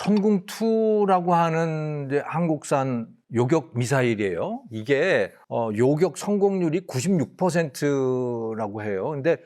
천궁2라고 하는 이제 한국산 요격 미사일이에요. 이게 요격 성공률이 96%라고 해요. 근데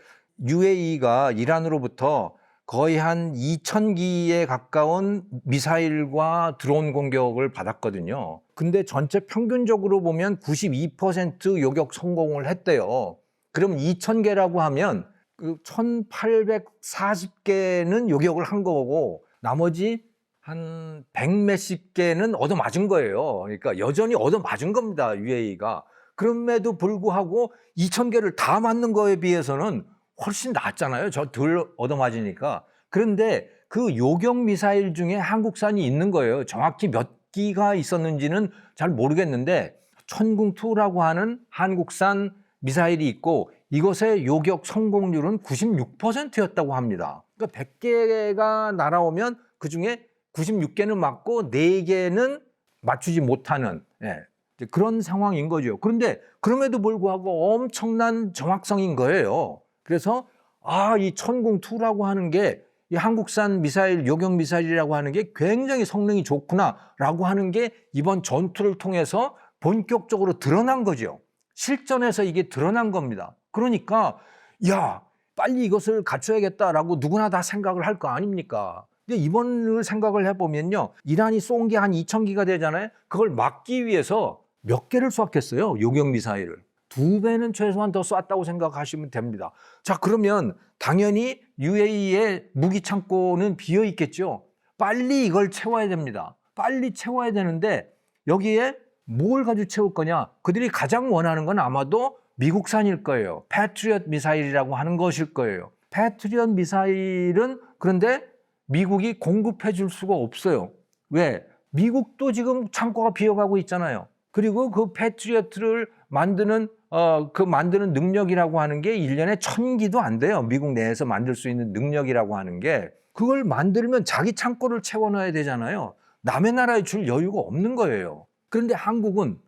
UAE가 이란으로부터 거의 한 2,000기에 가까운 미사일과 드론 공격을 받았거든요. 근데 전체 평균적으로 보면 92% 요격 성공을 했대요. 그럼 2,000개라고 하면 그 1,840개는 요격을 한 거고 나머지 한 100몇십 개는 얻어맞은 거예요. 그러니까 여전히 얻어맞은 겁니다, UAE가. 그럼에도 불구하고 2,000개를 다 맞는 거에 비해서는 훨씬 낫잖아요. 저 덜 얻어맞으니까. 그런데 그 요격 미사일 중에 한국산이 있는 거예요. 정확히 몇 기가 있었는지는 잘 모르겠는데 천궁2라고 하는 한국산 미사일이 있고 이것의 요격 성공률은 96%였다고 합니다. 그러니까 100개가 날아오면 그중에 96개는 맞고 4개는 맞추지 못하는 그런 상황인 거죠. 그런데 그럼에도 불구하고 엄청난 정확성인 거예요. 그래서 이 천궁2라고 하는 게 이 한국산 미사일, 요격 미사일이라고 하는 게 굉장히 성능이 좋구나라고 하는 게 이번 전투를 통해서 본격적으로 드러난 거죠. 실전에서 이게 드러난 겁니다. 그러니까 야, 빨리 이것을 갖춰야겠다라고 누구나 다 생각을 할 거 아닙니까? 근데 이번을 생각을 해보면요. 이란이 쏜 게 한 2,000기가 되잖아요. 그걸 막기 위해서 몇 개를 쐈겠어요? 요격 미사일을. 2배는 최소한 더 쐈다고 생각하시면 됩니다. 자, 그러면 당연히 UAE의 무기 창고는 비어 있겠죠. 빨리 이걸 채워야 됩니다. 빨리 채워야 되는데 여기에 뭘 가지고 채울 거냐? 그들이 가장 원하는 건 아마도 미국산일 거예요. 패트리엇 미사일이라고 하는 것일 거예요. 패트리엇 미사일은 그런데 미국이 공급해 줄 수가 없어요. 왜? 미국도 지금 창고가 비어가고 있잖아요. 그리고 그 패트리엇을 만드는 만드는 능력이라고 하는 게 1년에 1,000기도 안 돼요. 미국 내에서 만들 수 있는 능력이라고 하는 게. 그걸 만들면 자기 창고를 채워놔야 되잖아요. 남의 나라에 줄 여유가 없는 거예요. 그런데 한국은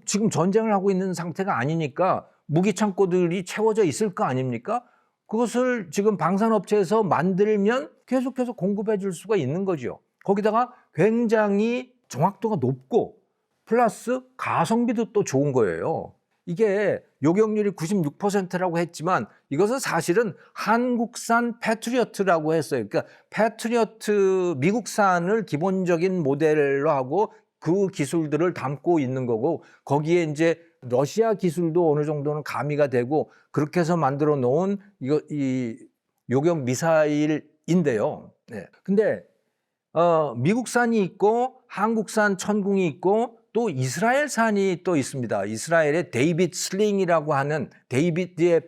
지금 전쟁을 하고 있는 상태가 아니니까 무기 창고들이 채워져 있을 거 아닙니까? 그것을 지금 방산업체에서 만들면 계속해서 공급해 줄 수가 있는 거죠. 거기다가 굉장히 정확도가 높고 플러스 가성비도 또 좋은 거예요. 이게 요격률이 96%라고 했지만 이것은 사실은 한국산 패트리어트라고 했어요. 그러니까 패트리어트 미국산을 기본적인 모델로 하고 그 기술들을 담고 있는 거고 거기에 이제 러시아 기술도 어느 정도는 가미가 되고 그렇게 해서 만들어 놓은 이 요격 미사일인데요. 네. 근데 미국산이 있고 한국산 천궁이 있고 또 이스라엘산이 또 있습니다. 이스라엘의 데이빗 슬링이라고 하는 다윗의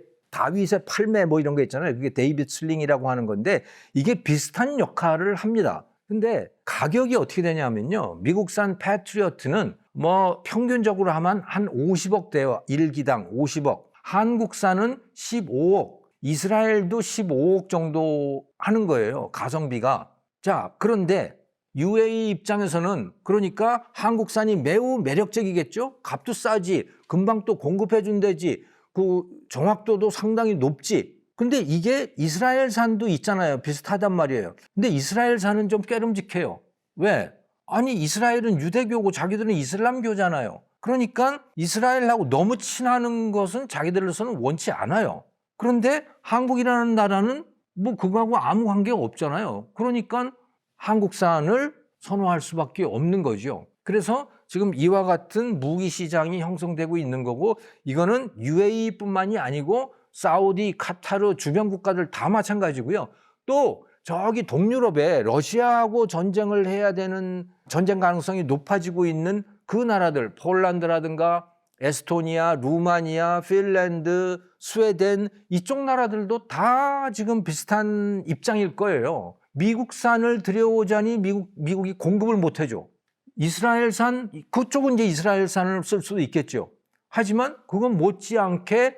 팔매 뭐 이런 거 있잖아요. 그게 데이빗 슬링이라고 하는 건데 이게 비슷한 역할을 합니다. 근데 가격이 어떻게 되냐면요. 미국산 패트리어트는 뭐 평균적으로 하면 한 50억 대요. 1기당 50억. 한국산은 15억. 이스라엘도 15억 정도 하는 거예요. 가성비가. 자, 그런데 UAE 입장에서는 그러니까 한국산이 매우 매력적이겠죠? 값도 싸지, 금방 또 공급해 준다지, 그 정확도도 상당히 높지. 근데 이게 이스라엘산도 있잖아요. 비슷하단 말이에요. 근데 이스라엘산은 좀 깨름직해요. 왜? 아니, 이스라엘은 유대교고 자기들은 이슬람교잖아요. 그러니까 이스라엘하고 너무 친하는 것은 자기들로서는 원치 않아요. 그런데 한국이라는 나라는 뭐 그거하고 아무 관계가 없잖아요. 그러니까 한국산을 선호할 수밖에 없는 거죠. 그래서 지금 이와 같은 무기 시장이 형성되고 있는 거고 이거는 UAE뿐만이 아니고 사우디, 카타르 주변 국가들 다 마찬가지고요. 또 저기 동유럽에 러시아하고 전쟁을 해야 되는 전쟁 가능성이 높아지고 있는 그 나라들 폴란드라든가 에스토니아, 루마니아, 핀란드, 스웨덴 이쪽 나라들도 다 지금 비슷한 입장일 거예요. 미국산을 들여오자니 미국이 공급을 못 해줘. 이스라엘산, 그쪽은 이제 이스라엘산을 쓸 수도 있겠죠. 하지만 그건 못지않게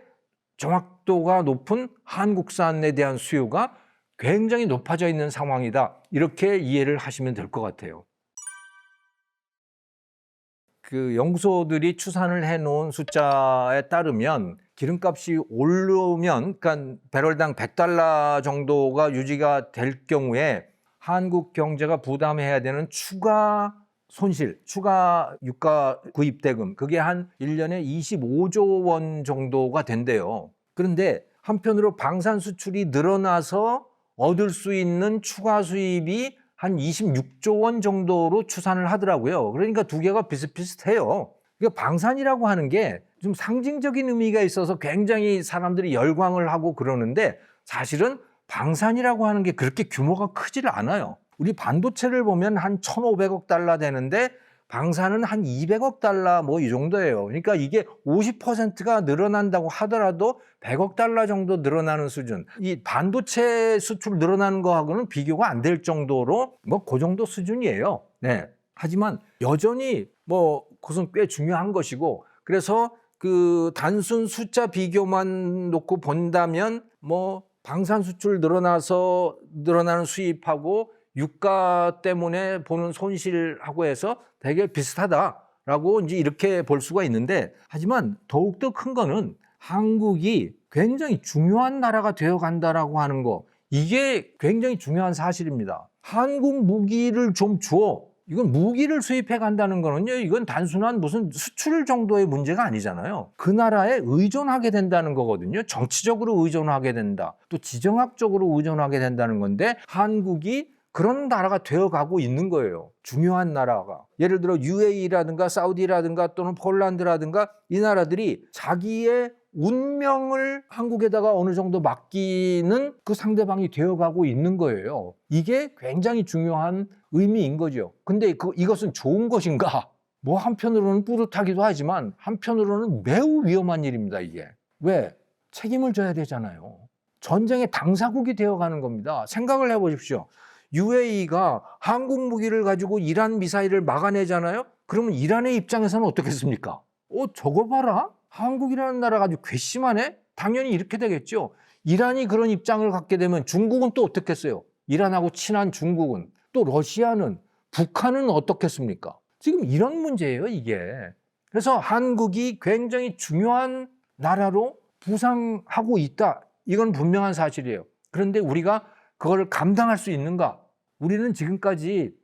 정확도가 높은 한국산에 대한 수요가 굉장히 높아져 있는 상황이다. 이렇게 이해를 하시면 될 것 같아요. 그 연구소들이 추산을 해놓은 숫자에 따르면 기름값이 오르면, 그러니까 배럴당 $100 정도가 유지가 될 경우에 한국 경제가 부담해야 되는 추가 손실, 추가 유가 구입 대금, 그게 한 1년에 25조 원 정도가 된대요. 그런데 한편으로 방산 수출이 늘어나서 얻을 수 있는 추가 수입이 한 26조 원 정도로 추산을 하더라고요. 그러니까 두 개가 비슷비슷해요. 그러니까 방산이라고 하는 게 좀 상징적인 의미가 있어서 굉장히 사람들이 열광을 하고 그러는데, 사실은 방산이라고 하는 게 그렇게 규모가 크지를 않아요. 우리 반도체를 보면 한 1,500억 달러 되는데 방산은 한 200억 달러 뭐 이 정도예요. 그러니까 이게 50%가 늘어난다고 하더라도 100억 달러 정도 늘어나는 수준. 이 반도체 수출 늘어나는 거하고는 비교가 안 될 정도로 뭐 그 정도 수준이에요. 네. 하지만 여전히 뭐 그것은 꽤 중요한 것이고, 그래서 그 단순 숫자 비교만 놓고 본다면 뭐 방산 수출 늘어나서 늘어나는 수입하고 유가 때문에 보는 손실하고 해서 되게 비슷하다라고 이제 이렇게 볼 수가 있는데, 하지만 더욱더 큰 거는 한국이 굉장히 중요한 나라가 되어 간다라고 하는 거, 이게 굉장히 중요한 사실입니다. 한국 무기를 좀 줘. 이건 무기를 수입해 간다는 거는요, 이건 단순한 무슨 수출 정도의 문제가 아니잖아요. 그 나라에 의존하게 된다는 거거든요. 정치적으로 의존하게 된다. 또 지정학적으로 의존하게 된다는 건데, 한국이 그런 나라가 되어가고 있는 거예요. 중요한 나라가. 예를 들어 UAE라든가 사우디라든가 또는 폴란드라든가 이 나라들이 자기의 운명을 한국에다가 어느 정도 맡기는 그 상대방이 되어가고 있는 거예요. 이게 굉장히 중요한 의미인 거죠. 근데 이것은 좋은 것인가? 뭐 한편으로는 뿌듯하기도 하지만 한편으로는 매우 위험한 일입니다, 이게. 왜? 책임을 져야 되잖아요. 전쟁의 당사국이 되어가는 겁니다. 생각을 해보십시오. UAE가 한국 무기를 가지고 이란 미사일을 막아내잖아요? 그러면 이란의 입장에서는 어떻겠습니까? 저거 봐라? 한국이라는 나라가 아주 괘씸하네? 당연히 이렇게 되겠죠. 이란이 그런 입장을 갖게 되면 중국은 또 어떻겠어요? 이란하고 친한 중국은. 또 러시아는, 북한은 어떻겠습니까? 지금 이런 문제예요, 이게. 그래서 한국이 굉장히 중요한 나라로 부상하고 있다. 이건 분명한 사실이에요. 그런데 우리가 그걸 감당할 수 있는가? 우리는 지금까지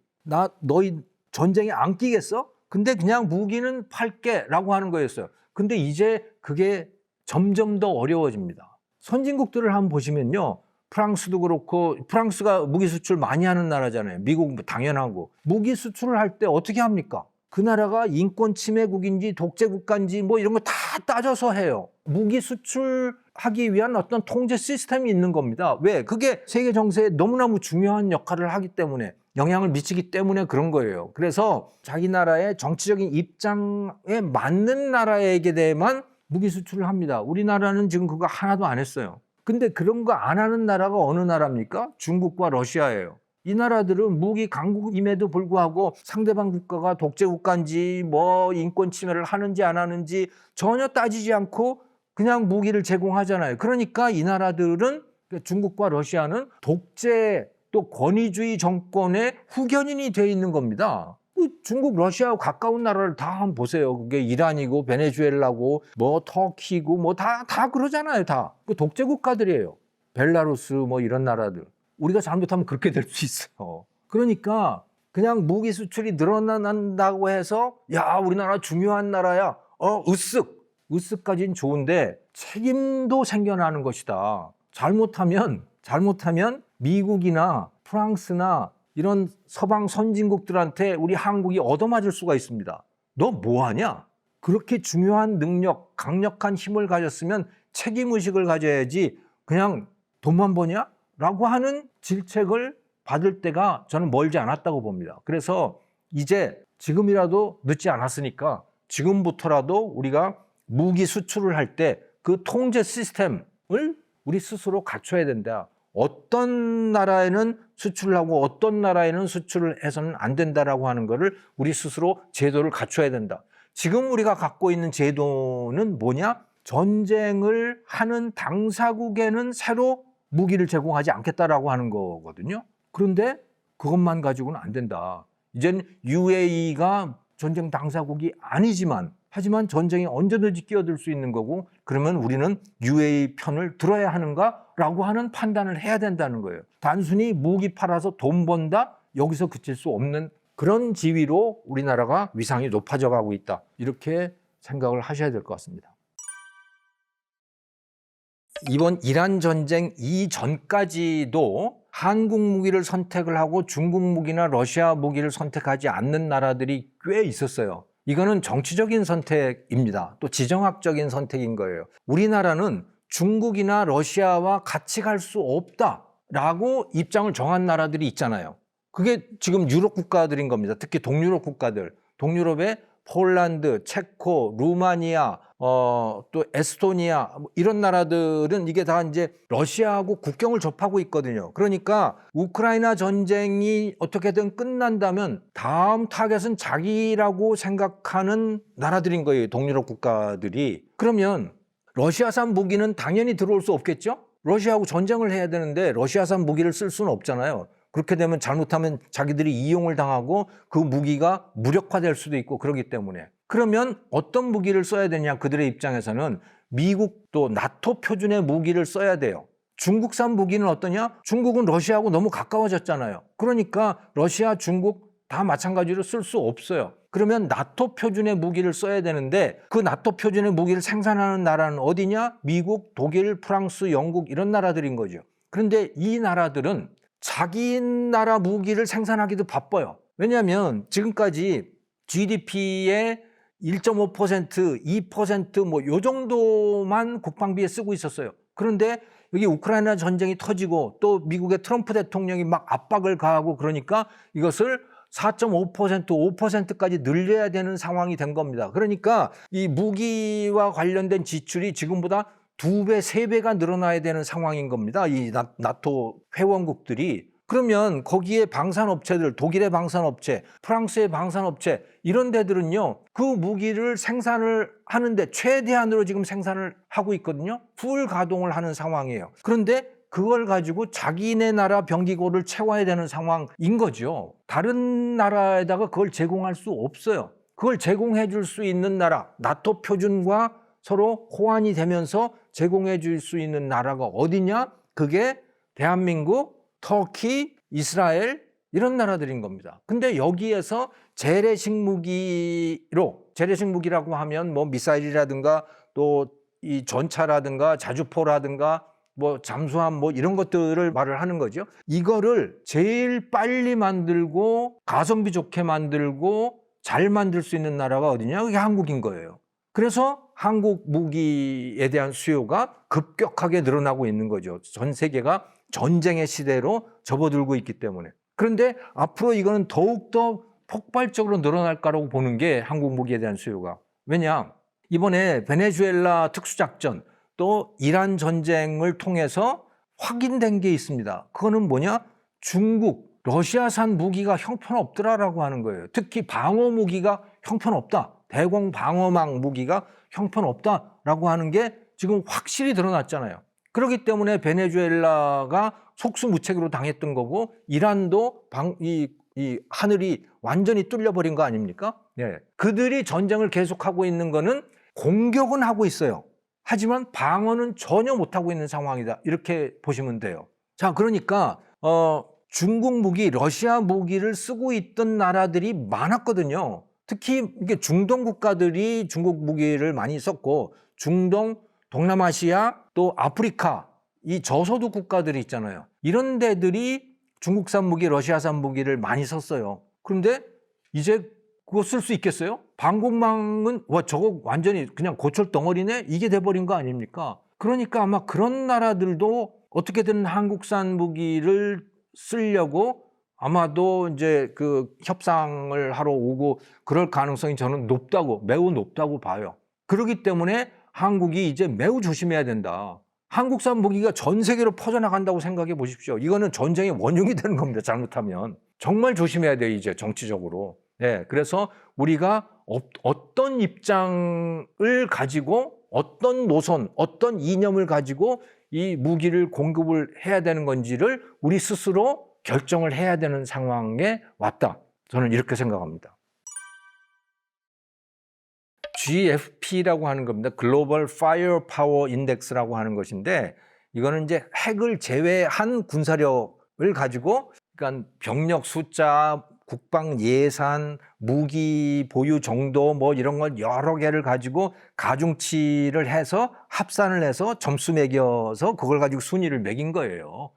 너희 전쟁에 안 끼겠어? 근데 그냥 무기는 팔게 라고 하는 거였어요. 근데 이제 그게 점점 더 어려워집니다. 선진국들을 한번 보시면요, 프랑스도 그렇고, 프랑스가 무기 수출 많이 하는 나라잖아요. 미국 당연하고. 무기 수출을 할 때 어떻게 합니까? 그 나라가 인권 침해국인지 독재국가인지 뭐 이런 거 다 따져서 해요. 무기 수출하기 위한 어떤 통제 시스템이 있는 겁니다. 왜? 그게 세계 정세에 너무너무 중요한 역할을 하기 때문에, 영향을 미치기 때문에 그런 거예요. 그래서 자기 나라의 정치적인 입장에 맞는 나라에게 대해만 무기 수출을 합니다. 우리나라는 지금 그거 하나도 안 했어요. 근데 그런 거 안 하는 나라가 어느 나라입니까? 중국과 러시아예요. 이 나라들은 무기 강국임에도 불구하고 상대방 국가가 독재 국가인지 뭐 인권 침해를 하는지 안 하는지 전혀 따지지 않고 그냥 무기를 제공하잖아요. 그러니까 이 나라들은, 중국과 러시아는 독재 또 권위주의 정권의 후견인이 돼 있는 겁니다. 중국, 러시아하고 가까운 나라를 다 한번 보세요. 그게 이란이고 베네수엘라고 뭐 터키고 뭐 다 그러잖아요. 다 그 독재 국가들이에요. 벨라루스 뭐 이런 나라들. 우리가 잘못하면 그렇게 될 수 있어요. 그러니까 그냥 무기 수출이 늘어난다고 해서 야, 우리나라 중요한 나라야. 으쓱까지는 좋은데 책임도 생겨나는 것이다. 잘못하면 미국이나 프랑스나 이런 서방 선진국들한테 우리 한국이 얻어맞을 수가 있습니다. 너 뭐하냐? 그렇게 중요한 능력, 강력한 힘을 가졌으면 책임의식을 가져야지 그냥 돈만 버냐? 라고 하는 질책을 받을 때가 저는 멀지 않았다고 봅니다. 그래서 이제 지금이라도 늦지 않았으니까 지금부터라도 우리가 무기 수출을 할 때 그 통제 시스템을 우리 스스로 갖춰야 된다. 어떤 나라에는 수출을 하고 어떤 나라에는 수출을 해서는 안 된다라고 하는 거를 우리 스스로 제도를 갖춰야 된다. 지금 우리가 갖고 있는 제도는 뭐냐? 전쟁을 하는 당사국에는 새로 무기를 제공하지 않겠다라고 하는 거거든요. 그런데 그것만 가지고는 안 된다. 이젠 UAE가 전쟁 당사국이 아니지만, 하지만 전쟁에 언제든지 끼어들 수 있는 거고, 그러면 우리는 UAE 편을 들어야 하는가라고 하는 판단을 해야 된다는 거예요. 단순히 무기 팔아서 돈 번다 여기서 그칠 수 없는 그런 지위로 우리나라가 위상이 높아져 가고 있다. 이렇게 생각을 하셔야 될 것 같습니다. 이번 이란 전쟁 이전까지도 한국 무기를 선택을 하고 중국 무기나 러시아 무기를 선택하지 않는 나라들이 꽤 있었어요. 이거는 정치적인 선택입니다. 또 지정학적인 선택인 거예요. 우리나라는 중국이나 러시아와 같이 갈 수 없다라고 입장을 정한 나라들이 있잖아요. 그게 지금 유럽 국가들인 겁니다. 특히 동유럽 국가들. 동유럽의 폴란드, 체코, 루마니아, 또 에스토니아 이런 나라들은 이게 다 이제 러시아하고 국경을 접하고 있거든요. 그러니까 우크라이나 전쟁이 어떻게든 끝난다면 다음 타겟은 자기라고 생각하는 나라들인 거예요. 동유럽 국가들이. 그러면 러시아산 무기는 당연히 들어올 수 없겠죠? 러시아하고 전쟁을 해야 되는데 러시아산 무기를 쓸 수는 없잖아요. 그렇게 되면 잘못하면 자기들이 이용을 당하고 그 무기가 무력화될 수도 있고 그렇기 때문에. 그러면 어떤 무기를 써야 되냐, 그들의 입장에서는 미국 또 나토 표준의 무기를 써야 돼요. 중국산 무기는 어떠냐? 중국은 러시아하고 너무 가까워졌잖아요. 그러니까 러시아, 중국 다 마찬가지로 쓸 수 없어요. 그러면 나토 표준의 무기를 써야 되는데 그 나토 표준의 무기를 생산하는 나라는 어디냐? 미국, 독일, 프랑스, 영국 이런 나라들인 거죠. 그런데 이 나라들은 자기 나라 무기를 생산하기도 바빠요. 왜냐하면 지금까지 GDP의 1.5%, 2% 뭐 요 정도만 국방비에 쓰고 있었어요. 그런데 여기 우크라이나 전쟁이 터지고 또 미국의 트럼프 대통령이 막 압박을 가하고 그러니까 이것을 4.5%, 5%까지 늘려야 되는 상황이 된 겁니다. 그러니까 이 무기와 관련된 지출이 지금보다 2배, 3배가 늘어나야 되는 상황인 겁니다. 이 나토 회원국들이. 그러면 거기에 방산업체들, 독일의 방산업체, 프랑스의 방산업체 이런 데들은요. 그 무기를 생산을 하는데 최대한으로 지금 생산을 하고 있거든요. 풀 가동을 하는 상황이에요. 그런데 그걸 가지고 자기네 나라 병기고를 채워야 되는 상황인 거죠. 다른 나라에다가 그걸 제공할 수 없어요. 그걸 제공해 줄 수 있는 나라, 나토 표준과 서로 호환이 되면서 제공해 줄 수 있는 나라가 어디냐? 그게 대한민국, 터키, 이스라엘 이런 나라들인 겁니다. 근데 여기에서 재래식 무기로, 재래식 무기라고 하면 뭐 미사일이라든가 또 이 전차라든가 자주포라든가 뭐 잠수함 뭐 이런 것들을 말을 하는 거죠. 이거를 제일 빨리 만들고 가성비 좋게 만들고 잘 만들 수 있는 나라가 어디냐? 그게 한국인 거예요. 그래서 한국 무기에 대한 수요가 급격하게 늘어나고 있는 거죠. 전 세계가 전쟁의 시대로 접어들고 있기 때문에. 그런데 앞으로 이거는 더욱더 폭발적으로 늘어날 거라고 보는 게 한국 무기에 대한 수요가. 왜냐? 이번에 베네수엘라 특수작전 또 이란 전쟁을 통해서 확인된 게 있습니다. 그거는 뭐냐? 중국, 러시아산 무기가 형편없더라라고 하는 거예요. 특히 방어 무기가 형편없다. 대공 방어망 무기가 형편없다라고 하는 게 지금 확실히 드러났잖아요. 그렇기 때문에 베네수엘라가 속수무책으로 당했던 거고 이란도 이 하늘이 완전히 뚫려버린 거 아닙니까? 네. 그들이 전쟁을 계속하고 있는 거는 공격은 하고 있어요. 하지만 방어는 전혀 못하고 있는 상황이다. 이렇게 보시면 돼요. 자, 그러니까 중국 무기, 러시아 무기를 쓰고 있던 나라들이 많았거든요. 특히 이게 중동 국가들이 중국 무기를 많이 썼고 중동, 동남아시아, 또 아프리카 이 저소득 국가들이 있잖아요. 이런 데들이 중국산 무기, 러시아산 무기를 많이 썼어요. 그런데 이제 그거 쓸 수 있겠어요? 방공망은 와 저거 완전히 그냥 고철 덩어리네? 이게 돼버린 거 아닙니까? 그러니까 아마 그런 나라들도 어떻게든 한국산 무기를 쓰려고 아마도 이제 그 협상을 하러 오고 그럴 가능성이 저는 높다고, 매우 높다고 봐요. 그렇기 때문에 한국이 이제 매우 조심해야 된다. 한국산 무기가 전 세계로 퍼져나간다고 생각해 보십시오. 이거는 전쟁의 원흉이 되는 겁니다. 잘못하면. 정말 조심해야 돼요. 이제 정치적으로. 네, 그래서 우리가 어떤 입장을 가지고 어떤 노선, 어떤 이념을 가지고 이 무기를 공급을 해야 되는 건지를 우리 스스로 결정을 해야 되는 상황에 왔다. 저는 이렇게 생각합니다. GFP라고 하는 겁니다. 글로벌 파이어파워 인덱스라고 하는 것인데 이거는 이제 핵을 제외한 군사력을 가지고 그러니까 병력 숫자, 국방 예산, 무기 보유 정도 뭐 이런 걸 여러 개를 가지고 가중치를 해서 합산을 해서 점수 매겨서 그걸 가지고 순위를 매긴 거예요.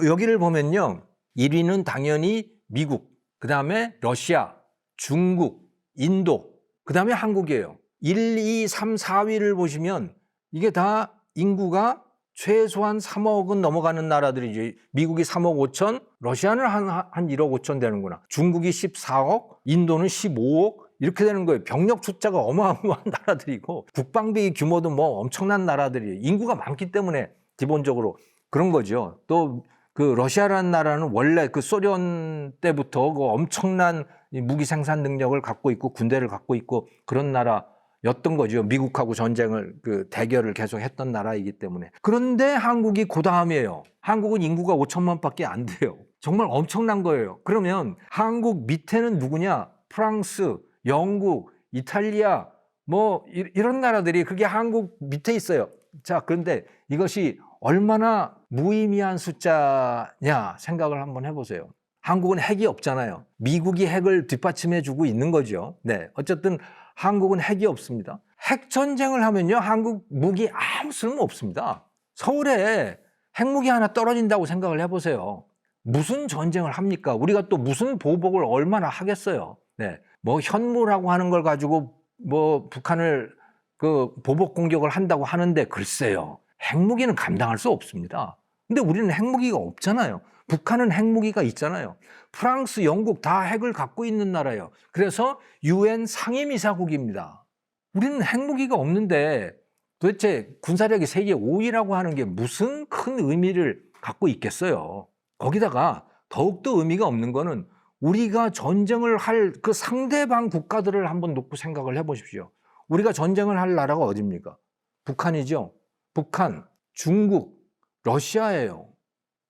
여기를 보면요. 1위는 당연히 미국, 그다음에 러시아, 중국, 인도, 그다음에 한국이에요. 1, 2, 3, 4위를 보시면 이게 다 인구가 최소한 3억은 넘어가는 나라들이지. 미국이 3억 5천, 러시아는 한 1억 5천 되는구나. 중국이 14억, 인도는 15억 이렇게 되는 거예요. 병력 숫자가 어마어마한 나라들이고 국방비 규모도 뭐 엄청난 나라들이에요. 인구가 많기 때문에 기본적으로 그런 거죠. 또 그 러시아라는 나라는 원래 그 소련 때부터 그 엄청난 무기 생산 능력을 갖고 있고 군대를 갖고 있고 그런 나라였던 거죠. 미국하고 전쟁을 그 대결을 계속 했던 나라이기 때문에. 그런데 한국이 그 다음이에요. 한국은 인구가 5천만밖에 안 돼요. 정말 엄청난 거예요. 그러면 한국 밑에는 누구냐? 프랑스, 영국, 이탈리아 뭐 이런 나라들이 그게 한국 밑에 있어요. 자, 그런데 이것이 얼마나 무의미한 숫자냐 생각을 한번 해보세요. 한국은 핵이 없잖아요. 미국이 핵을 뒷받침해주고 있는 거죠. 네, 어쨌든 한국은 핵이 없습니다. 핵 전쟁을 하면요, 한국 무기 아무 쓸모 없습니다. 서울에 핵무기 하나 떨어진다고 생각을 해보세요. 무슨 전쟁을 합니까? 우리가 또 무슨 보복을 얼마나 하겠어요. 네, 뭐 현무라고 하는 걸 가지고 뭐 북한을 그 보복 공격을 한다고 하는데 글쎄요. 핵무기는 감당할 수 없습니다. 근데 우리는 핵무기가 없잖아요. 북한은 핵무기가 있잖아요. 프랑스, 영국 다 핵을 갖고 있는 나라예요. 그래서 UN 상임이사국입니다. 우리는 핵무기가 없는데 도대체 군사력이 세계 5위라고 하는 게 무슨 큰 의미를 갖고 있겠어요. 거기다가 더욱더 의미가 없는 거는 우리가 전쟁을 할 그 상대방 국가들을 한번 놓고 생각을 해보십시오. 우리가 전쟁을 할 나라가 어디입니까? 북한이죠. 북한, 중국, 러시아예요.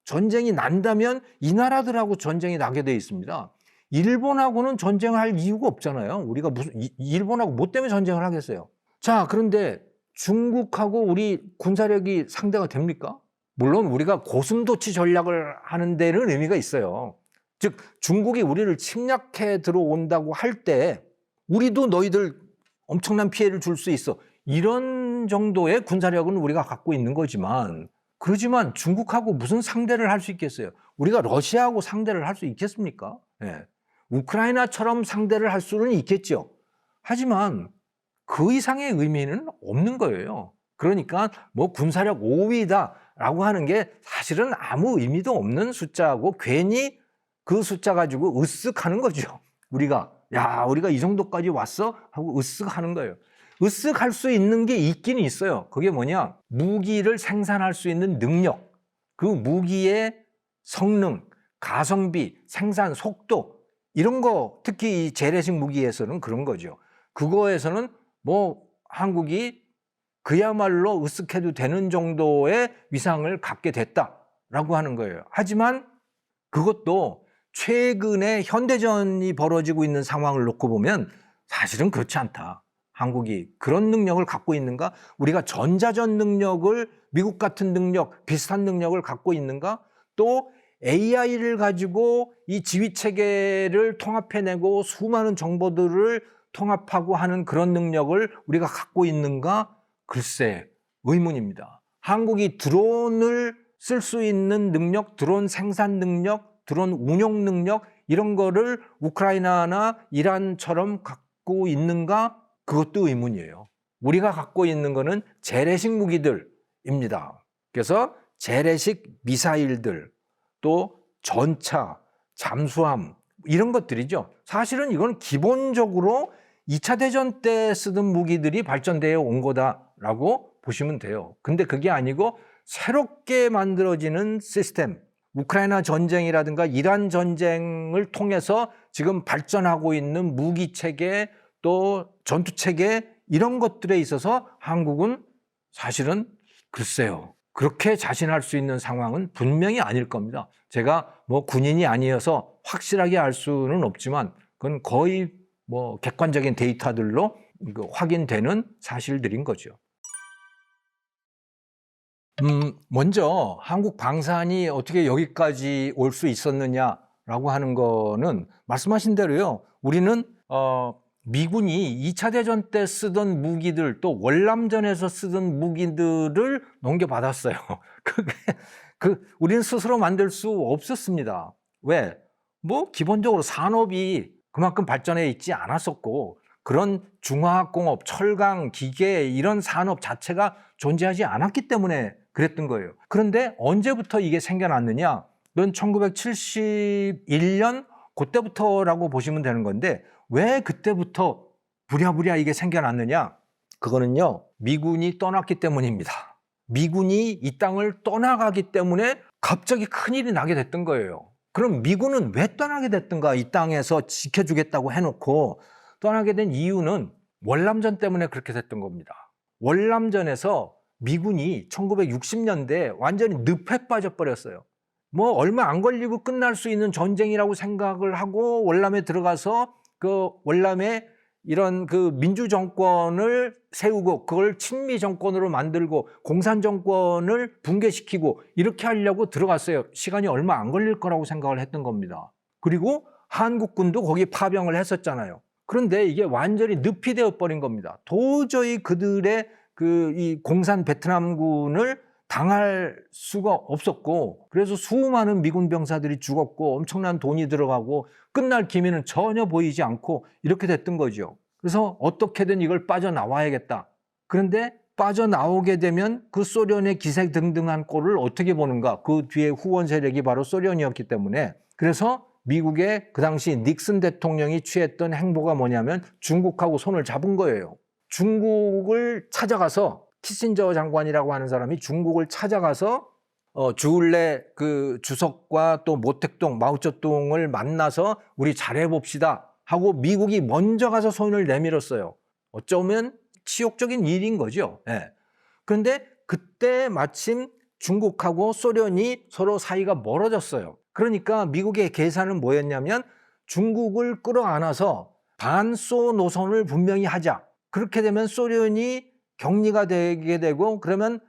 전쟁이 난다면 이 나라들하고 전쟁이 나게 돼 있습니다. 일본하고는 전쟁을 할 이유가 없잖아요. 우리가 무슨 일본하고 뭐 때문에 전쟁을 하겠어요? 자, 그런데 중국하고 우리 군사력이 상대가 됩니까? 물론 우리가 고슴도치 전략을 하는 데는 의미가 있어요. 즉 중국이 우리를 침략해 들어온다고 할 때 우리도 너희들 엄청난 피해를 줄 수 있어. 이런 정도의 군사력은 우리가 갖고 있는 거지만 그러지만 중국하고 무슨 상대를 할 수 있겠어요? 우리가 러시아하고 상대를 할 수 있겠습니까? 예. 우크라이나처럼 상대를 할 수는 있겠죠. 하지만 그 이상의 의미는 없는 거예요. 그러니까 뭐 군사력 5위다라고 하는 게 사실은 아무 의미도 없는 숫자고 괜히 그 숫자 가지고 으쓱하는 거죠. 우리가 이 정도까지 왔어? 하고 으쓱하는 거예요. 으쓱할 수 있는 게 있긴 있어요. 그게 뭐냐? 무기를 생산할 수 있는 능력, 그 무기의 성능, 가성비, 생산 속도 이런 거 특히 이 재래식 무기에서는 그런 거죠. 그거에서는 뭐 한국이 그야말로 으쓱해도 되는 정도의 위상을 갖게 됐다라고 하는 거예요. 하지만 그것도 최근에 현대전이 벌어지고 있는 상황을 놓고 보면 사실은 그렇지 않다. 한국이 그런 능력을 갖고 있는가? 우리가 전자전 능력을 미국 같은 능력, 비슷한 능력을 갖고 있는가? 또 AI를 가지고 이 지휘체계를 통합해내고 수많은 정보들을 통합하고 하는 그런 능력을 우리가 갖고 있는가? 글쎄, 의문입니다. 한국이 드론을 쓸 수 있는 능력, 드론 생산 능력, 드론 운용 능력 이런 거를 우크라이나나 이란처럼 갖고 있는가? 그것도 의문이에요. 우리가 갖고 있는 거는 재래식 무기들입니다. 그래서 재래식 미사일들, 또 전차, 잠수함 이런 것들이죠. 사실은 이건 기본적으로 2차 대전 때 쓰던 무기들이 발전되어 온 거다라고 보시면 돼요. 근데 그게 아니고 새롭게 만들어지는 시스템, 우크라이나 전쟁이라든가 이란 전쟁을 통해서 지금 발전하고 있는 무기 체계 또 전투 체계 이런 것들에 있어서 한국은 사실은 글쎄요. 그렇게 자신할 수 있는 상황은 분명히 아닐 겁니다. 제가 뭐 군인이 아니어서 확실하게 알 수는 없지만 그건 거의 뭐 객관적인 데이터들로 확인되는 사실들인 거죠. 먼저 한국 방산이 어떻게 여기까지 올 수 있었느냐라고 하는 거는 말씀하신 대로요. 우리는 미군이 2차 대전 때 쓰던 무기들 또 월남전에서 쓰던 무기들을 넘겨받았어요. 그게 우리는 스스로 만들 수 없었습니다. 왜? 뭐 기본적으로 산업이 그만큼 발전해 있지 않았었고 그런 중화학공업, 철강, 기계 이런 산업 자체가 존재하지 않았기 때문에 그랬던 거예요. 그런데 언제부터 이게 생겨났느냐? 그건 1971년 그때부터라고 보시면 되는 건데 왜 그때부터 부랴부랴 이게 생겨났느냐? 그거는요, 미군이 떠났기 때문입니다. 미군이 이 땅을 떠나가기 때문에 갑자기 큰일이 나게 됐던 거예요. 그럼 미군은 왜 떠나게 됐던가? 이 땅에서 지켜주겠다고 해놓고 떠나게 된 이유는 월남전 때문에 그렇게 됐던 겁니다. 월남전에서 미군이 1960년대에 완전히 늪에 빠져버렸어요. 뭐 얼마 안 걸리고 끝날 수 있는 전쟁이라고 생각을 하고 월남에 들어가서 그 월남에 이런 그 민주 정권을 세우고 그걸 친미 정권으로 만들고 공산 정권을 붕괴시키고 이렇게 하려고 들어갔어요. 시간이 얼마 안 걸릴 거라고 생각을 했던 겁니다. 그리고 한국군도 거기 파병을 했었잖아요. 그런데 이게 완전히 늪이 되어 버린 겁니다. 도저히 그들의 이 공산 베트남군을 당할 수가 없었고 그래서 수많은 미군 병사들이 죽었고 엄청난 돈이 들어가고 끝날 기미는 전혀 보이지 않고 이렇게 됐던 거죠. 그래서 어떻게든 이걸 빠져나와야겠다. 그런데 빠져나오게 되면 그 소련의 기세등등한 꼴을 어떻게 보는가? 그 뒤에 후원 세력이 바로 소련이었기 때문에 그래서 미국의 그 당시 닉슨 대통령이 취했던 행보가 뭐냐면 중국하고 손을 잡은 거예요. 중국을 찾아가서 키신저 장관이라고 하는 사람이 중국을 찾아가서 주울레 그 주석과 또 모택동, 마오쩌둥을 만나서 우리 잘해봅시다 하고 미국이 먼저 가서 손을 내밀었어요. 어쩌면 치욕적인 일인 거죠. 네. 그런데 그때 마침 중국하고 소련이 서로 사이가 멀어졌어요. 그러니까 미국의 계산은 뭐였냐면 중국을 끌어안아서 반소 노선을 분명히 하자. 그렇게 되면 소련이 격리가 되게 되고 그러면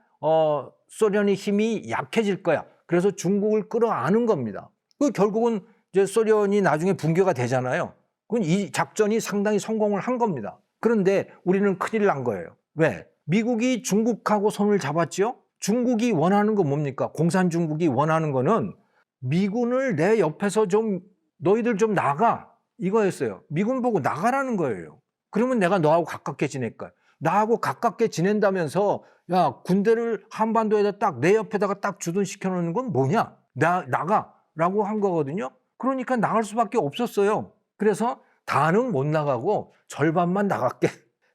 소련의 힘이 약해질 거야. 그래서 중국을 끌어안은 겁니다. 그 결국은 이제 소련이 나중에 붕괴가 되잖아요. 그건 이 작전이 상당히 성공을 한 겁니다. 그런데 우리는 큰일 난 거예요. 왜? 미국이 중국하고 손을 잡았죠? 중국이 원하는 건 뭡니까? 공산 중국이 원하는 거는 미군을 내 옆에서 좀 너희들 좀 나가 이거였어요. 미군 보고 나가라는 거예요. 그러면 내가 너하고 가깝게 지낼 거야. 나하고 가깝게 지낸다면서 야 군대를 한반도에다 딱 내 옆에다가 딱 주둔시켜 놓는 건 뭐냐? 나가라고 한 거거든요. 그러니까 나갈 수밖에 없었어요. 그래서 다는 못 나가고 절반만 나갈게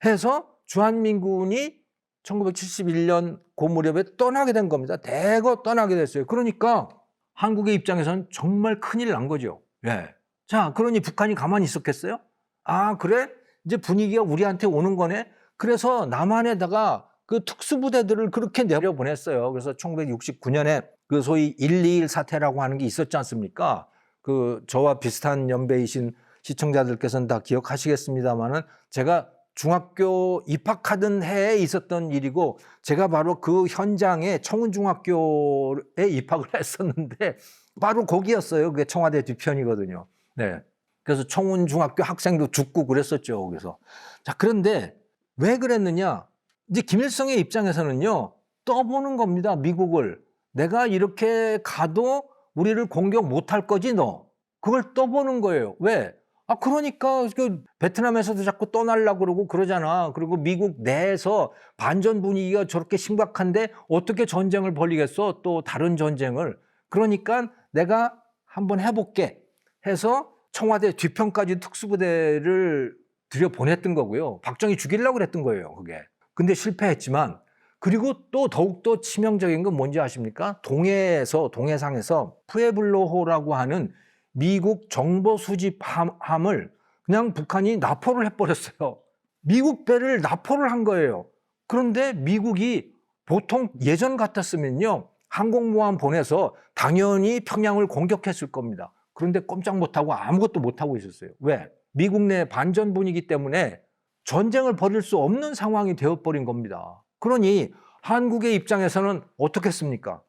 해서 주한민군이 1971년 그 무렵에 떠나게 된 겁니다. 대거 떠나게 됐어요. 그러니까 한국의 입장에서는 정말 큰일 난 거죠. 예. 자, 그러니 북한이 가만히 있었겠어요? 아, 그래? 이제 분위기가 우리한테 오는 거네? 그래서 남한에다가 그 특수부대들을 그렇게 내려보냈어요. 그래서 1969년에 그 소위 121 사태라고 하는 게 있었지 않습니까? 그 저와 비슷한 연배이신 시청자들께서는 다 기억하시겠습니다만은 제가 중학교 입학하던 해에 있었던 일이고 제가 바로 그 현장에 청운중학교에 입학을 했었는데 바로 거기였어요. 그게 청와대 뒤편이거든요. 네. 그래서 청운중학교 학생도 죽고 그랬었죠. 그래서 자, 그런데 왜 그랬느냐? 이제 김일성의 입장에서는요, 떠보는 겁니다. 미국을. 내가 이렇게 가도 우리를 공격 못할 거지, 너. 그걸 떠보는 거예요. 왜? 아, 그러니까 그 베트남에서도 자꾸 떠나려고 그러고 그러잖아. 그리고 미국 내에서 반전 분위기가 저렇게 심각한데 어떻게 전쟁을 벌이겠어? 또 다른 전쟁을. 그러니까 내가 한번 해볼게 해서 청와대 뒤편까지 특수부대를 들여보냈던 거고요. 박정희 죽이려고 그랬던 거예요, 그게. 근데 실패했지만, 그리고 또 더욱더 치명적인 건 뭔지 아십니까? 동해상에서 푸에블로호라고 하는 미국 정보 수집함을 그냥 북한이 납포를 해버렸어요. 미국 배를 납포를 한 거예요. 그런데 미국이 보통 예전 같았으면요, 항공모함 보내서 당연히 평양을 공격했을 겁니다. 그런데 꼼짝 못하고 아무것도 못하고 있었어요. 왜? 미국 내 반전 분위기 때문에 전쟁을 벌일 수 없는 상황이 되어버린 겁니다. 그러니 한국의 입장에서는 어떻겠습니까?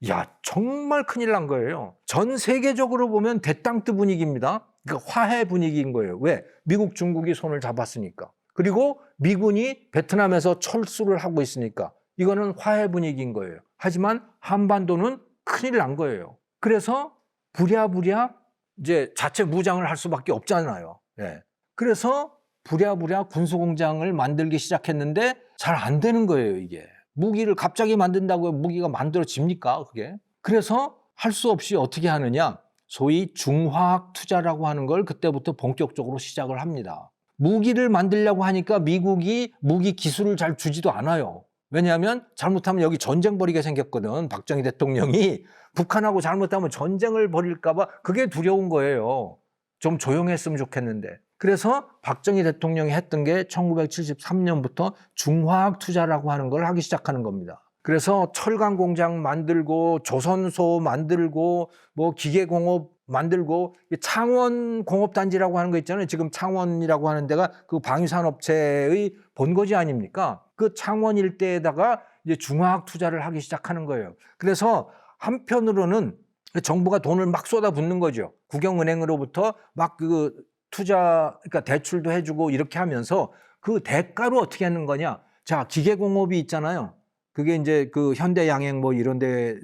야, 정말 큰일 난 거예요. 전 세계적으로 보면 대땅뜨 분위기입니다. 그러니까 화해 분위기인 거예요. 왜? 미국, 중국이 손을 잡았으니까. 그리고 미군이 베트남에서 철수를 하고 있으니까. 이거는 화해 분위기인 거예요. 하지만 한반도는 큰일 난 거예요. 그래서 부랴부랴 이제 자체 무장을 할 수밖에 없잖아요. 예. 그래서 부랴부랴 군수공장을 만들기 시작했는데 잘 안 되는 거예요, 이게. 무기를 갑자기 만든다고 무기가 만들어집니까, 그게? 그래서 할 수 없이 어떻게 하느냐? 소위 중화학 투자라고 하는 걸 그때부터 본격적으로 시작을 합니다. 무기를 만들려고 하니까 미국이 무기 기술을 잘 주지도 않아요. 왜냐하면 잘못하면 여기 전쟁 벌이게 생겼거든. 박정희 대통령이 북한하고 잘못하면 전쟁을 벌일까 봐 그게 두려운 거예요. 좀 조용했으면 좋겠는데. 그래서 박정희 대통령이 했던 게 1973년부터 중화학 투자라고 하는 걸 하기 시작하는 겁니다. 그래서 철강 공장 만들고 조선소 만들고 뭐 기계공업 만들고 창원 공업단지라고 하는 거 있잖아요. 지금 창원이라고 하는 데가 그 방위산업체의 본거지 아닙니까? 그 창원 일대에다가 이제 중화학 투자를 하기 시작하는 거예요. 그래서 한편으로는 정부가 돈을 막 쏟아붓는 거죠. 국영은행으로부터 막 그 투자, 그러니까 대출도 해주고 이렇게 하면서 그 대가로 어떻게 하는 거냐? 자, 기계공업이 있잖아요. 그게 이제 그 현대양행 뭐 이런 데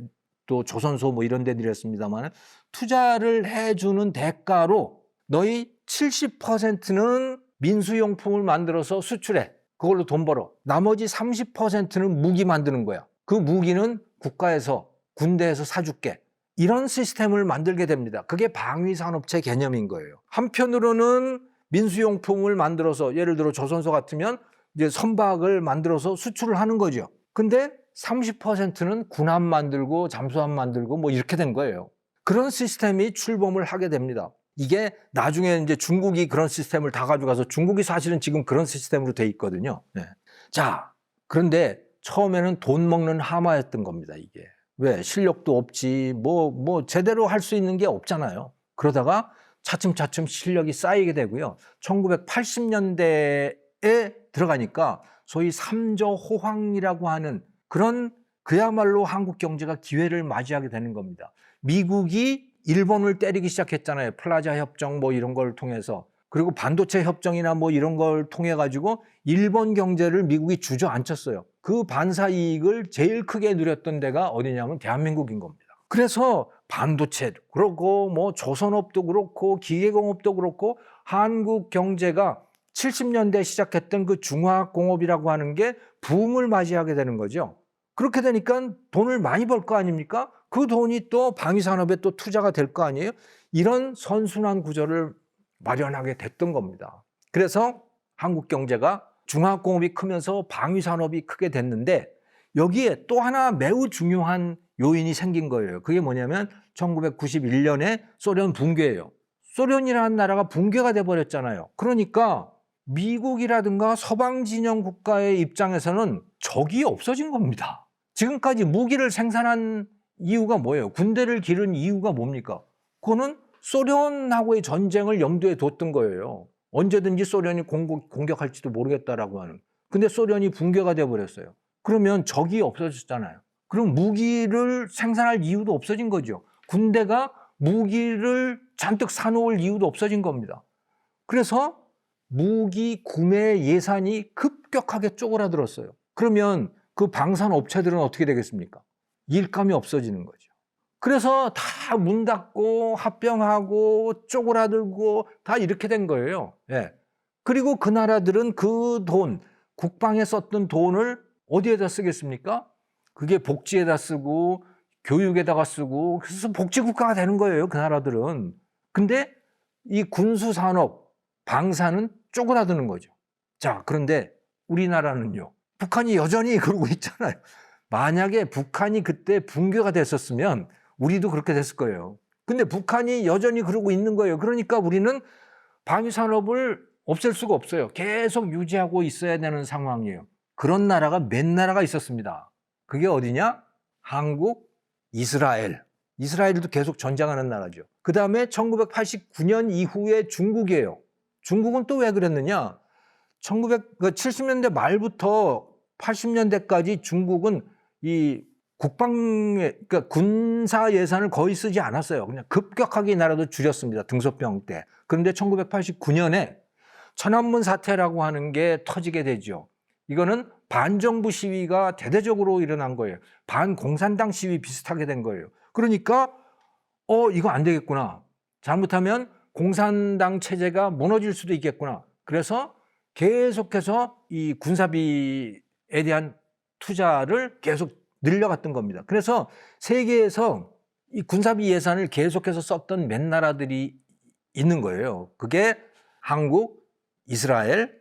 또 조선소 뭐 이런 데들이었습니다만 투자를 해주는 대가로 너희 70%는 민수용품을 만들어서 수출해. 그걸로 돈 벌어. 나머지 30%는 무기 만드는 거야. 그 무기는 국가에서, 군대에서 사줄게. 이런 시스템을 만들게 됩니다. 그게 방위산업체 개념인 거예요. 한편으로는 민수용품을 만들어서 예를 들어 조선소 같으면 이제 선박을 만들어서 수출을 하는 거죠. 근데 30%는 군함 만들고 잠수함 만들고 뭐 이렇게 된 거예요. 그런 시스템이 출범을 하게 됩니다. 이게 나중에 이제 중국이 그런 시스템을 다 가져가서 중국이 사실은 지금 그런 시스템으로 돼 있거든요. 네. 자, 그런데 처음에는 돈 먹는 하마였던 겁니다, 이게. 왜? 실력도 없지, 뭐 제대로 할 수 있는 게 없잖아요. 그러다가 차츰차츰 실력이 쌓이게 되고요. 1980년대에 들어가니까 소위 삼저 호황이라고 하는 그런 그야말로 한국 경제가 기회를 맞이하게 되는 겁니다. 미국이 일본을 때리기 시작했잖아요. 플라자 협정 뭐 이런 걸 통해서. 그리고 반도체 협정이나 뭐 이런 걸 통해 가지고 일본 경제를 미국이 주저앉혔어요. 그 반사 이익을 제일 크게 누렸던 데가 어디냐면 대한민국인 겁니다. 그래서 반도체도 그렇고 뭐 조선업도 그렇고 기계공업도 그렇고 한국 경제가 70년대 시작했던 그 중화공업이라고 하는 게 붐을 맞이하게 되는 거죠. 그렇게 되니까 돈을 많이 벌 거 아닙니까? 그 돈이 또 방위산업에 또 투자가 될 거 아니에요? 이런 선순환 구조를 마련하게 됐던 겁니다. 그래서 한국 경제가 중화공업이 크면서 방위산업이 크게 됐는데 여기에 또 하나 매우 중요한 요인이 생긴 거예요. 그게 뭐냐면 1991년에 소련 붕괴예요. 소련이라는 나라가 붕괴가 돼버렸잖아요. 그러니까 미국이라든가 서방 진영 국가의 입장에서는 적이 없어진 겁니다. 지금까지 무기를 생산한 이유가 뭐예요? 군대를 기른 이유가 뭡니까? 그거는 소련하고의 전쟁을 염두에 뒀던 거예요. 언제든지 소련이 공격할지도 모르겠다라고 하는. 근데 소련이 붕괴가 돼버렸어요. 그러면 적이 없어졌잖아요. 그럼 무기를 생산할 이유도 없어진 거죠. 군대가 무기를 잔뜩 사놓을 이유도 없어진 겁니다. 그래서 무기 구매 예산이 급격하게 쪼그라들었어요. 그러면 그 방산 업체들은 어떻게 되겠습니까? 일감이 없어지는 거죠. 그래서 다 문 닫고 합병하고 쪼그라들고 다 이렇게 된 거예요. 예. 그리고 그 나라들은 그 돈, 국방에 썼던 돈을 어디에다 쓰겠습니까? 그게 복지에다 쓰고 교육에다가 쓰고 그래서 복지국가가 되는 거예요. 그 나라들은. 근데 이 군수산업, 방산은 쪼그라드는 거죠. 자, 그런데 우리나라는요. 북한이 여전히 그러고 있잖아요. 만약에 북한이 그때 붕괴가 됐었으면 우리도 그렇게 됐을 거예요. 근데 북한이 여전히 그러고 있는 거예요. 그러니까 우리는 방위산업을 없앨 수가 없어요. 계속 유지하고 있어야 되는 상황이에요. 그런 나라가 몇 나라가 있었습니다. 그게 어디냐? 한국, 이스라엘. 이스라엘도 계속 전쟁하는 나라죠. 그 다음에 1989년 이후에 중국이에요. 중국은 또 왜 그랬느냐? 1970년대 말부터 80년대까지 중국은 이 그러니까 군사 예산을 거의 쓰지 않았어요. 그냥 급격하게 이 나라도 줄였습니다. 등소평 때. 그런데 1989년에 천안문 사태라고 하는 게 터지게 되죠. 이거는 반정부 시위가 대대적으로 일어난 거예요. 반공산당 시위 비슷하게 된 거예요. 그러니까 이거 안 되겠구나. 잘못하면 공산당 체제가 무너질 수도 있겠구나. 그래서 계속해서 이 군사비에 대한 투자를 계속 늘려갔던 겁니다. 그래서 세계에서 이 군사비 예산을 계속해서 썼던 몇 나라들이 있는 거예요. 그게 한국, 이스라엘,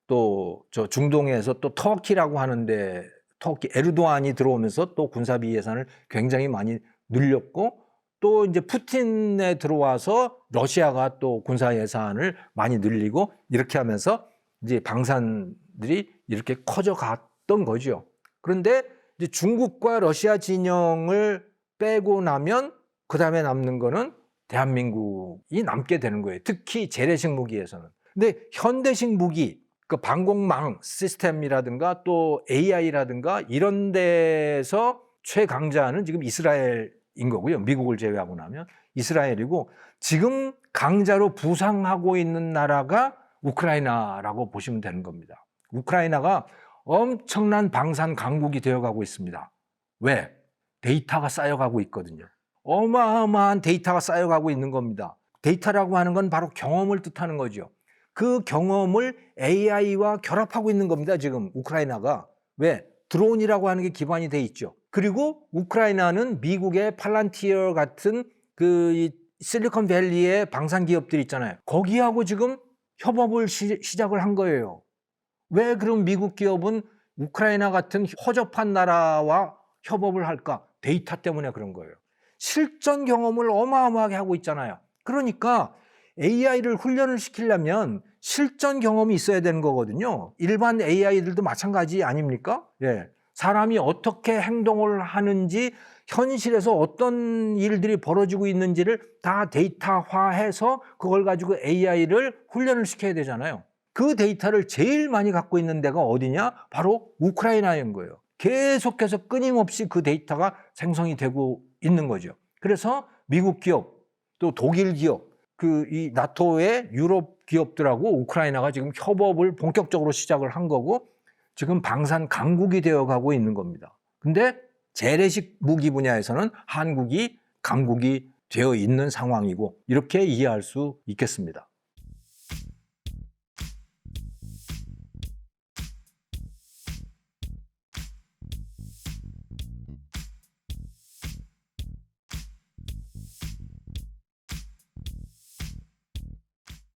또 저 중동에서 또 터키라고 하는데 터키 에르도안이 들어오면서 또 군사비 예산을 굉장히 많이 늘렸고, 또 이제 푸틴에 들어와서 러시아가 또 군사 예산을 많이 늘리고, 이렇게 하면서 이제 방산들이 이렇게 커져 갔던 거죠. 그런데 이제 중국과 러시아 진영을 빼고 나면 그 다음에 남는 거는 대한민국이 남게 되는 거예요. 특히 재래식 무기에서는. 근데 현대식 무기, 그 방공망 시스템이라든가 또 AI라든가 이런 데서 최강자는 지금 이스라엘인 거고요. 미국을 제외하고 나면 이스라엘이고, 지금 강자로 부상하고 있는 나라가 우크라이나라고 보시면 되는 겁니다. 우크라이나가 엄청난 방산 강국이 되어가고 있습니다. 왜? 데이터가 쌓여가고 있거든요. 어마어마한 데이터가 쌓여가고 있는 겁니다. 데이터라고 하는 건 바로 경험을 뜻하는 거죠. 그 경험을 AI와 결합하고 있는 겁니다. 지금 우크라이나가. 왜? 드론이라고 하는 게 기반이 돼 있죠. 그리고 우크라이나는 미국의 팔란티어 같은 그 실리콘밸리의 방산 기업들 있잖아요. 거기하고 지금 협업을 시작을 한 거예요. 왜 그럼 미국 기업은 우크라이나 같은 허접한 나라와 협업을 할까? 데이터 때문에 그런 거예요. 실전 경험을 어마어마하게 하고 있잖아요. 그러니까 AI를 훈련을 시키려면 실전 경험이 있어야 되는 거거든요. 일반 AI들도 마찬가지 아닙니까? 예. 사람이 어떻게 행동을 하는지, 현실에서 어떤 일들이 벌어지고 있는지를 다 데이터화해서 그걸 가지고 AI를 훈련을 시켜야 되잖아요. 그 데이터를 제일 많이 갖고 있는 데가 어디냐? 바로 우크라이나인 거예요. 계속해서 끊임없이 그 데이터가 생성이 되고 있는 거죠. 그래서 미국 기업, 또 독일 기업, 이 나토의 유럽 기업들하고 우크라이나가 지금 협업을 본격적으로 시작을 한 거고, 지금 방산 강국이 되어가고 있는 겁니다. 근데 재래식 무기 분야에서는 한국이 강국이 되어 있는 상황이고, 이렇게 이해할 수 있겠습니다.